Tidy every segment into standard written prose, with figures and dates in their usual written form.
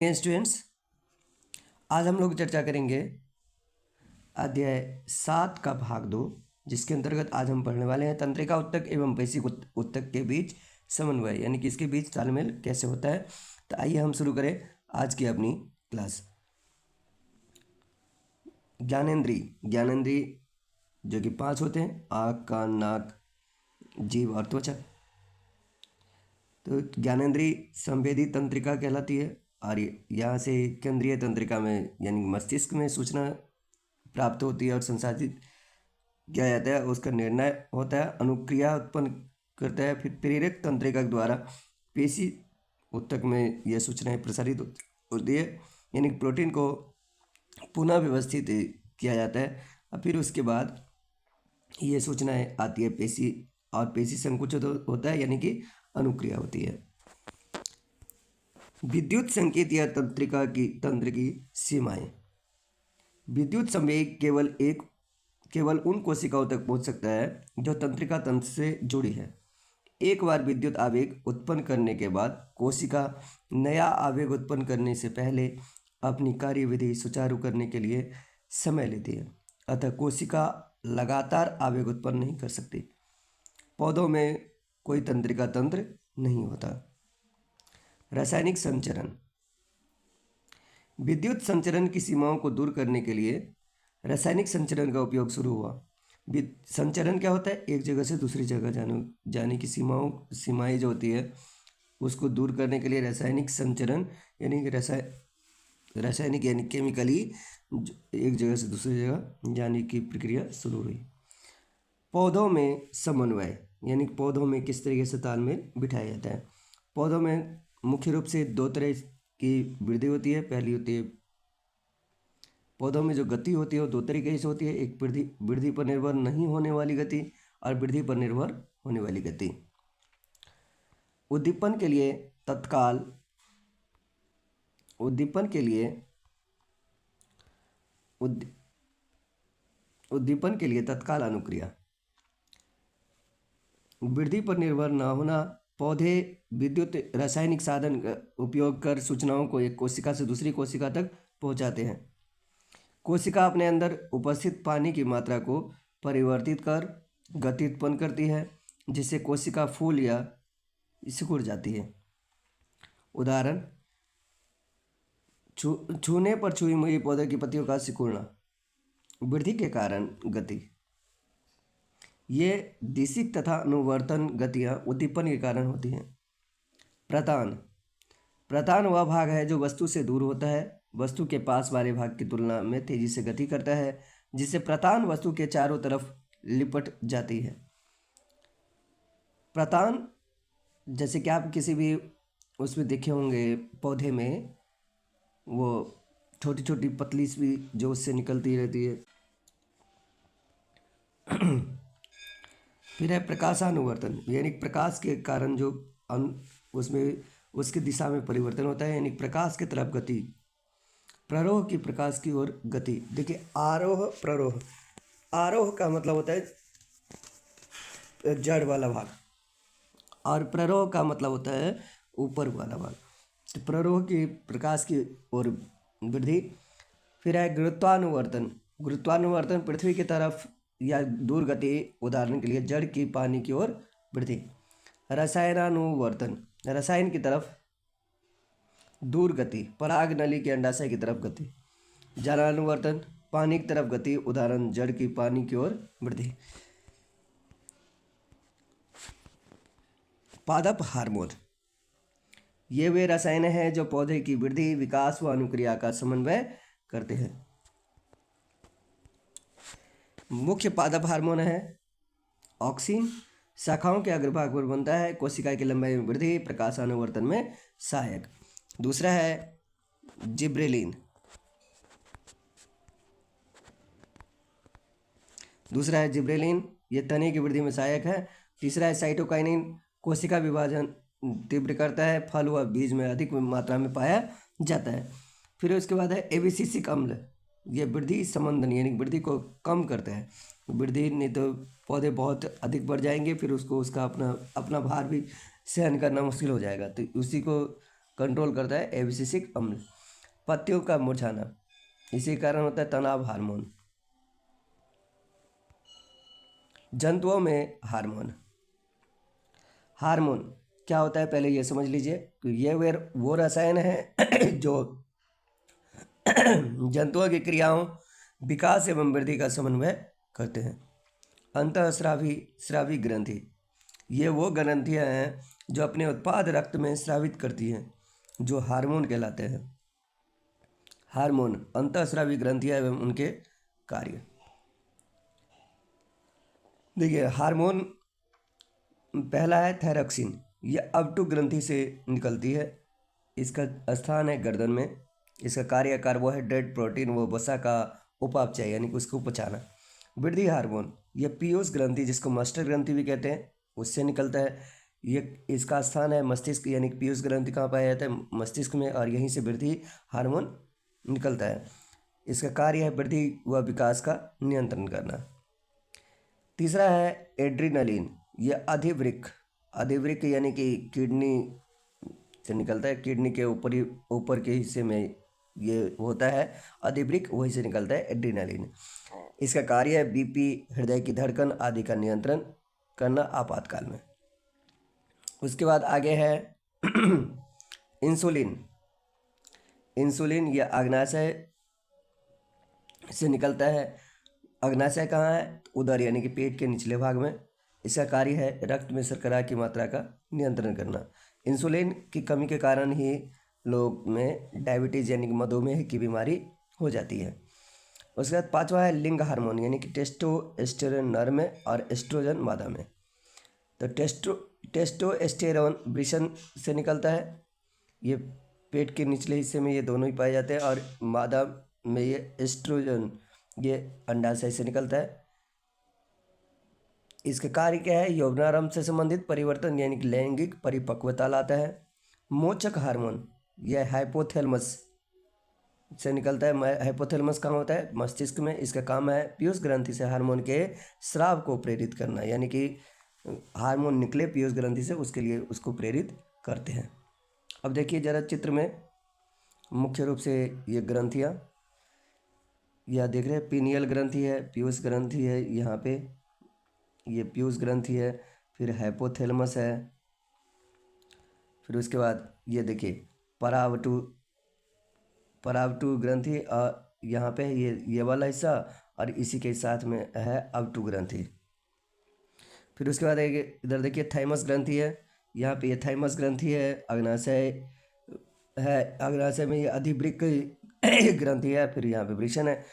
Students, आज हम लोग चर्चा करेंगे अध्याय 7 का भाग 2, जिसके अंतर्गत आज हम पढ़ने वाले हैं तंत्रिका उत्तक एवं बेसिक उत्तक के बीच समन्वय, यानी कि इसके बीच तालमेल कैसे होता है। तो आइए हम शुरू करें आज की अपनी क्लास। ज्ञानेंद्रिय जो कि 5 होते हैं: आँख, कान, नाक, जीभ और त्वचा। तो ज्ञानेंद्रिय संवेदी तंत्रिका कहलाती है और यहाँ से केंद्रीय तंत्रिका में यानी मस्तिष्क में सूचना प्राप्त होती है और संसाधित किया जाता है, उसका निर्णय होता है, अनुक्रिया उत्पन्न करता है, फिर प्रेरक तंत्रिका द्वारा पेशी उत्तक में यह सूचनाएं प्रसारित होती है, यानी प्रोटीन को पुनः व्यवस्थित किया जाता है और फिर उसके बाद ये सूचनाएं आती है पेशी, और पेशी संकुचित होता है यानी कि अनुक्रिया होती है। विद्युत संकेत या तंत्र की सीमाएं। विद्युत संवेग केवल उन कोशिकाओं तक पहुंच सकता है जो तंत्रिका तंत्र से जुड़ी है। एक बार विद्युत आवेग उत्पन्न करने के बाद कोशिका नया आवेग उत्पन्न करने से पहले अपनी कार्यविधि सुचारू करने के लिए समय लेती है, अतः कोशिका लगातार आवेग उत्पन्न नहीं कर सकती। पौधों में कोई तंत्रिका तंत्र नहीं होता। रासायनिक संचरण। विद्युत संचरण की सीमाओं को दूर करने के लिए रासायनिक संचरण का उपयोग शुरू हुआ। संचरण क्या होता है? एक जगह से दूसरी जगह जाने की सीमाएं जो होती है उसको दूर करने के लिए रासायनिक संचरण यानी रासायनिक यानी केमिकली एक जगह से दूसरी जगह जाने की प्रक्रिया शुरू हुई। पौधों में समन्वय यानी पौधों में किस तरीके से तालमेल बिठाया जाता है। पौधों में मुख्य रूप से 2 तरह की वृद्धि होती है। पहली होती है, पौधों में जो गति होती है वो 2 तरीके से होती है। एक वृद्धि पर निर्भर नहीं होने वाली गति और वृद्धि पर निर्भर होने वाली गति। उद्दीपन के लिए तत्काल अनुक्रिया। वृद्धि पर निर्भर न होना। पौधे विद्युत रासायनिक साधन का उपयोग कर सूचनाओं को एक कोशिका से दूसरी कोशिका तक पहुंचाते हैं। कोशिका अपने अंदर उपस्थित पानी की मात्रा को परिवर्तित कर गति उत्पन्न करती है, जिससे कोशिका फूल या सिकुड़ जाती है। उदाहरण: छूने पर छुई हुई पौधे की पत्तियों का सिकुड़ना। वृद्धि के कारण गति। ये दिशिक तथा अनुवर्तन गतियाँ उद्दीपन के कारण होती हैं। प्रतान वह भाग है जो वस्तु से दूर होता है, वस्तु के पास वाले भाग की तुलना में तेजी से गति करता है, जिससे प्रतान वस्तु के चारों तरफ लिपट जाती है। प्रतान जैसे कि आप किसी भी उसमें देखे होंगे पौधे में, वो छोटी छोटी पतली सी जो उससे निकलती रहती है। फिर है प्रकाशानुवर्तन, यानी प्रकाश के कारण जो उसमें उसकी दिशा में परिवर्तन होता है, यानी प्रकाश की तरफ गति। प्ररोह की प्रकाश की ओर गति। देखिए, आरोह प्ररोह। आरोह का मतलब होता है जड़ वाला भाग और प्ररोह का मतलब होता है ऊपर वाला भाग। तो प्ररोह की प्रकाश की ओर वृद्धि। फिर है गुरुत्वानुवर्तन पृथ्वी की तरफ या दूर गति। उदाहरण के लिए जड़ की पानी की ओर वृद्धि। रसायनानुवर्तन रसायन की तरफ दूर गति। पराग नली के अंडाशय की तरफ गति। जलानुवर्तन पानी की तरफ गति। उदाहरण जड़ की पानी की ओर वृद्धि। पादप हार्मोन ये वे रसायन हैं जो पौधे की वृद्धि, विकास व अनुक्रिया का समन्वय करते हैं। मुख्य पादप हार्मोन है ऑक्सिन, शाखाओं के अग्रभाग पर बनता है, कोशिका की लंबाई में वृद्धि, प्रकाशानुवर्तन में सहायक। दूसरा है जिब्रेलिन, ये तने की वृद्धि में सहायक है। तीसरा है साइटोकाइनिन, कोशिका विभाजन तीव्र करता है, फल व बीज में अधिक मात्रा में पाया जाता है। फिर उसके बाद है एबिसिसिक अम्ल, ये वृद्धि संबंधन यानी वृद्धि को कम करता है। वृद्धि नहीं तो पौधे बहुत अधिक बढ़ जाएंगे, फिर उसका अपना भार भी सहन करना मुश्किल हो जाएगा, तो उसी को कंट्रोल करता है एब्सिसिक अम्ल। पत्तियों का मुरझाना, इसी कारण होता है तनाव हार्मोन। जंतुओं में हार्मोन, हार्मोन क्या होता है पहले ये समझ लीजिए कि ये वो रसायन है जो जंतुओं की क्रियाओं, विकास एवं वृद्धि का समन्वय करते हैं। अंतःस्रावी स्रावी ग्रंथि, ये वो ग्रंथियां हैं जो अपने उत्पाद रक्त में स्रावित करती हैं, जो हार्मोन कहलाते हैं। हार्मोन, अंतःस्रावी ग्रंथियां एवं उनके कार्य। देखिए हार्मोन पहला है थायरॉक्सिन, यह अवटु ग्रंथि से निकलती है। इसका स्थान है गर्दन में। इसका कार्य कार्बोहाइड्रेट, प्रोटीन व वसा का उपापचय यानी कि उसको पचाना। वृद्धि हार्मोन, यह पीयूष ग्रंथि जिसको मास्टर ग्रंथि भी कहते हैं उससे निकलता है। ये इसका स्थान है मस्तिष्क, यानी कि पीयूष ग्रंथि कहाँ पाया जाता है? मस्तिष्क में, और यहीं से वृद्धि हार्मोन निकलता है। इसका कार्य है वृद्धि व विकास का नियंत्रण करना। तीसरा है एड्रीनलिन, यह अधिवृक्क यानी कि किडनी से निकलता है। किडनी के ऊपर के हिस्से में ये होता है अधिवृक्क, वहीं से निकलता है एड्रीनलिन। इसका कार्य है बीपी, हृदय की धड़कन आदि का नियंत्रण करना आपातकाल में। उसके बाद आगे है इंसुलिन। इंसुलिन यह अग्नाशय से निकलता है। अग्नाशय कहाँ है? उदर यानी कि पेट के निचले भाग में। इसका कार्य है रक्त में शर्करा की मात्रा का नियंत्रण करना। इंसुलिन की कमी के कारण ही लोग में डायबिटीज यानी कि मधुमेह की बीमारी हो जाती है। उसके बाद पांचवा है लिंग हार्मोन, यानी कि टेस्टोस्टेरोन नर में और एस्ट्रोजन मादा में। तो टेस्टोस्टेरोन वृषण से निकलता है। ये पेट के निचले हिस्से में ये दोनों ही पाए जाते हैं, और मादा में ये एस्ट्रोजन ये अंडाशय से निकलता है। इसका कार्य क्या है? यौवनारंभ से संबंधित परिवर्तन यानी कि लैंगिक परिपक्वता लाता है। मोचक हार्मोन यह हाइपोथैलेमस से निकलता है। हाइपोथैलेमस कहाँ होता है? मस्तिष्क में। इसका काम है पीयूष ग्रंथि से हार्मोन के स्राव को प्रेरित करना, यानी कि हार्मोन निकले पीयूष ग्रंथि से, उसके लिए उसको प्रेरित करते हैं। अब देखिए जरा चित्र में मुख्य रूप से ये ग्रंथियाँ यह देख रहे हैं। पीनियल ग्रंथि है, पीयूष ग्रंथि है, यहाँ पे ये पीयूष ग्रंथि है, फिर हाइपोथैलेमस है, फिर उसके बाद ये देखिए परावटु ग्रंथि, और यहाँ पे ये वाला हिस्सा, और इसी के साथ में है अवटु ग्रंथि। फिर उसके बाद इधर देखिए थाइमस ग्रंथि है। यहाँ पे ये थाइमस ग्रंथि है। अग्नाशय है, अग्नाशय में ये अधिवृक्क ग्रंथि है। फिर यहाँ पे वृषण है।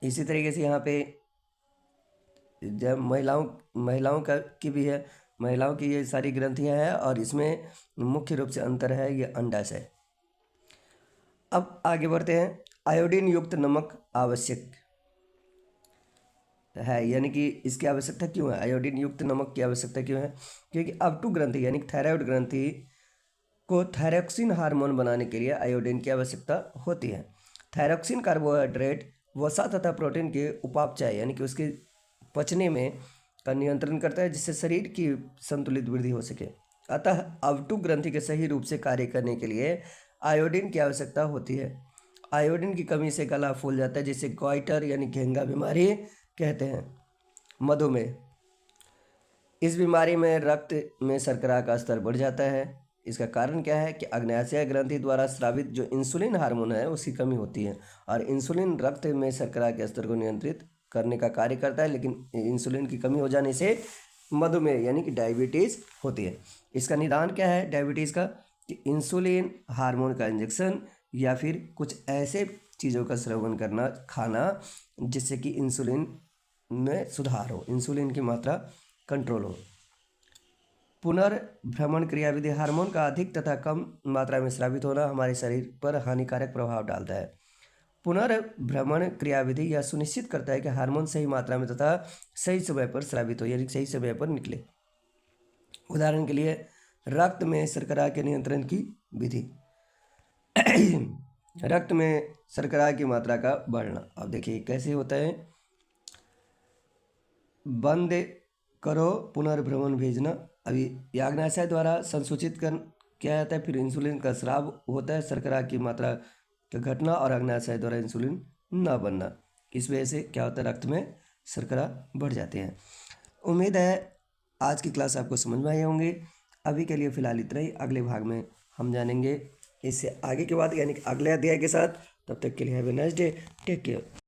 इसी तरीके से यहाँ पे जब महिलाओं की भी है, महिलाओं की ये सारी ग्रंथियाँ हैं, और इसमें मुख्य रूप से अंतर है ये अंडाशय। अब आगे बढ़ते हैं। आयोडीन युक्त नमक आवश्यक है, यानी कि इसकी आवश्यकता क्यों है? आयोडीन युक्त नमक की आवश्यकता क्यों है? क्योंकि अवटु ग्रंथि यानी कि थायराइड ग्रंथि को थायरॉक्सिन हार्मोन बनाने के लिए आयोडीन की आवश्यकता होती है। थायरॉक्सिन कार्बोहाइड्रेट, वसा तथा प्रोटीन के उपापचय यानी कि उसके पचने में का नियंत्रण करता है, जिससे शरीर की संतुलित वृद्धि हो सके। अतः अवटु ग्रंथि के सही रूप से कार्य करने के लिए आयोडीन की आवश्यकता होती है। आयोडीन की कमी से गला फूल जाता है, जिसे गॉइटर यानी घेंगा बीमारी कहते हैं। मधुमेह, इस बीमारी में रक्त में शर्करा का स्तर बढ़ जाता है। इसका कारण क्या है कि अग्नाशय ग्रंथि द्वारा स्रावित जो इंसुलिन हार्मोन है उसकी कमी होती है, और इंसुलिन रक्त में शर्करा के स्तर को नियंत्रित करने का कार्य करता है, लेकिन इंसुलिन की कमी हो जाने से मधुमेह यानी कि डायबिटीज़ होती है। इसका निदान क्या है डायबिटीज़ का? कि इंसुलिन हार्मोन का इंजेक्शन, या फिर कुछ ऐसे चीज़ों का सेवन करना, खाना, जिससे कि इंसुलिन में सुधार हो, इंसुलिन की मात्रा कंट्रोल हो। पुनर्भ्रमण क्रियाविधि, हार्मोन का अधिक तथा कम मात्रा में स्रावित होना हमारे शरीर पर हानिकारक प्रभाव डालता है। पुनर्भ्रमण क्रियाविधि यह सुनिश्चित करता है कि हार्मोन सही मात्रा में तथा सही समय पर स्रावित हो, यानी सही समय पर निकले। उदाहरण के लिए रक्त में शर्करा के नियंत्रण की विधि रक्त में शर्करा की मात्रा का बढ़ना। अब देखिए कैसे होता है। बंद करो पुनर्भ्रमण भेजना। अभी अग्नाशय द्वारा संसूचित क्या आता है, फिर इंसुलिन का स्राव होता है, शर्करा की मात्रा का घटना और अग्नाशय द्वारा इंसुलिन ना बनना। इस वजह से क्या होता है, रक्त में शर्करा बढ़ जाते हैं। उम्मीद है आज की क्लास आपको समझ में आई होंगी। अभी के लिए फ़िलहाल इतना ही, अगले भाग में हम जानेंगे इससे आगे के बाद, यानी कि अगले अध्याय के साथ। तब तक के लिए have a nice day, take care.